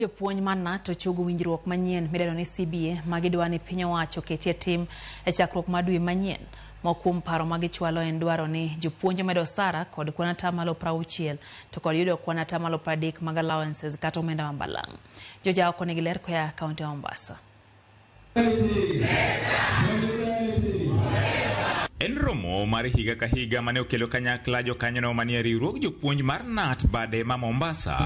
Jopuonj man to chogo winjruok manyien midendo ni CBA magidwa ni piny owacho ketie tim e chakruok mar dwe manyien. Mokuom paro magichwalo en dwaro ni jopuonj medo osara kod kwan atamalo 60 to kod yudo kwan atamalo 30 mag allowances kata omenda mambalang'. Joja oko nigi ler koya kaunti ya Mombasa. En romo mar higa ka higa mane okelo kanyakla jokanyono manie riwruok jopuonj mar NAT bade ma Mombasa.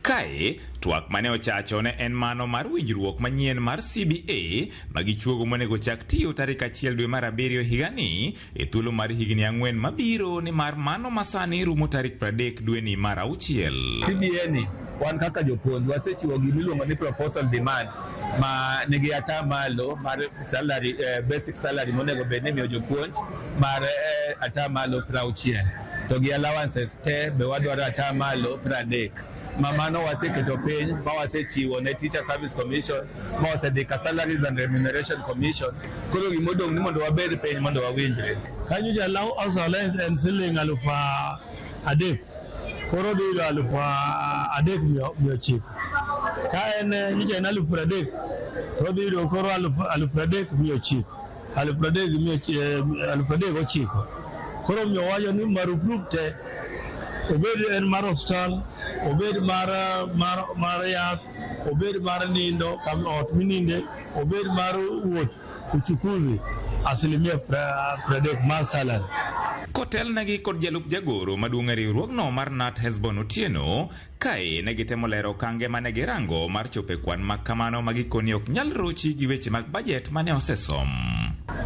Kae, twak mane ochacho ne en mano mar winjruok manyien mar CBA magichuogo monego chak tiyo tarik 1 dwe mar 7 higani e thuolo mar higni 4 mabiro ni mar mano masani rumo tarik 30 dwe ni mar 6. CBA ni wan kaka jopuonj wasechiwo gimiluongo ni proposal demand ma nigi atamalo mar salary basic salary monego bed ni miyo jopuonj mar atamalo 60 to gi allowances te be wadwaro atamalo 30. Mamano waseketo piny ma wasechiwo ne Teacher Service Commission ma wasedhika Salaries and Remuneration Commission koro gimodong ni mondo wabed piny mondo wawinjre. Kanyo jalau allowance en siling 3,000 koro diro 3,900 ka en nyicha na 3,000 to diro koro 3,900 3,900 koro miyo wacho ni marupurupu te obed en mar hospital obed mar yath obed mar nindo ot mininde obed mar wuoth uchukuzi 30% mar salary. Kotel negi kod jalup jagoro maduong' e riwruogno mar NAT Hesbon Otieno kae ne gitemo lero kange mane girango mar chope kwan makamano magikoni ok nyal rochi gi weche mag budget mane osesom.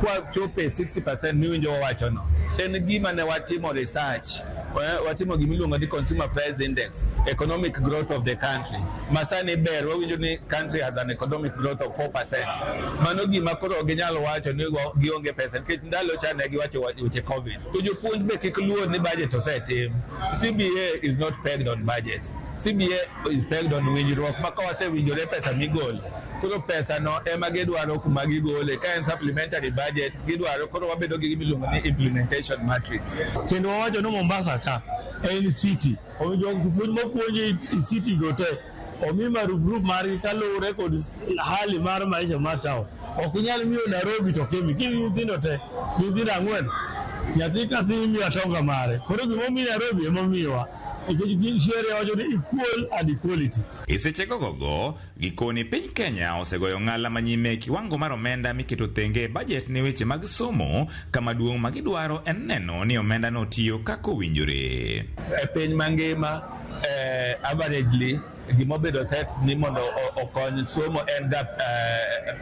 Kwa chope 60% miwinjo wacho no en gima ne watimo research watimo gimiluongo ni Consumer Price Index, economic growth of the country. Masani ber wawinjo ni country has an economic growth of 4%. Mano gima koro ginyalo wacho ni gionge pesa nikech ndalo cha ne giwacho weche COVID. To jopuonj be kik luor ni budget osetim. CBA is not pegged on budget. CBA is pegged on winjruok ma ka wasewinjore pesa migolo. Koro pesa no ema gidwaro kuma gigole ka en supplementary budget gidwaro koro wabedo gi gimiluongo ni implementation matrix. Kendo wawacho no Mombasa ka en city ojo jopuonj mopuonji city gote omi marupurupu margi kaluwore kod hali mar maisha mar town. Ok nyal miyo Nairobi to Kemi kini nyithindo te nyithindo 4 nyathi ka thi miyo atonga mare koro gimomi Nairobi emomiwa equal and equality. Isechego gogo gikoni piny Kenya osegoyo ng'ala manyime kiwango mar omenda miketo thenge budget ne weche mag somo kama duong' magidwaro en neno ni omenda no tiyo kako winjore. E piny mangima averagely gimobedo set ni mondo okony somo end up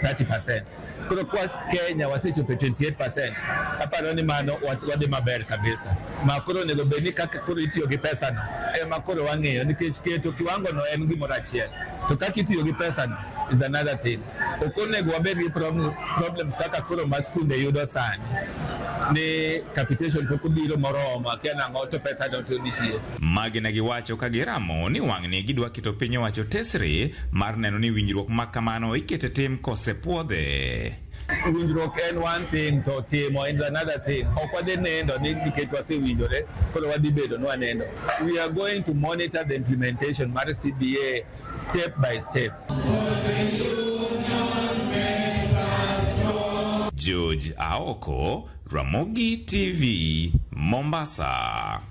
30%. Kuro kwa Kenya wasechope 28%. Aparo ni mano wadhi maber kabisa. Makoro nego beni kaka kuro itiyo gi pesa no. Makoro wang'eyo nikech keto kiwango no en gimoro achiel. To kaka itiyo gi pesa no is another thing. Okonego wabed gi problems kaka kuro ma skunde yudo sani. Ni capitation poko biro moromo kena ngoto pesa no to nitie. Magi ne giwacho ka giramo ni wang'ni gidwa keto piny owacho tesre mar neno ni winjruok makamano ikete tim kosepuodhe. Winjruok en one thing to timo is another thing. Ok wadhi nendo ni nikech wasewinjore koro wadhi bedo ni wanendo. We are going to monitor the implementation mar CBA step by step. George Aoko, Ramogi TV, Mombasa.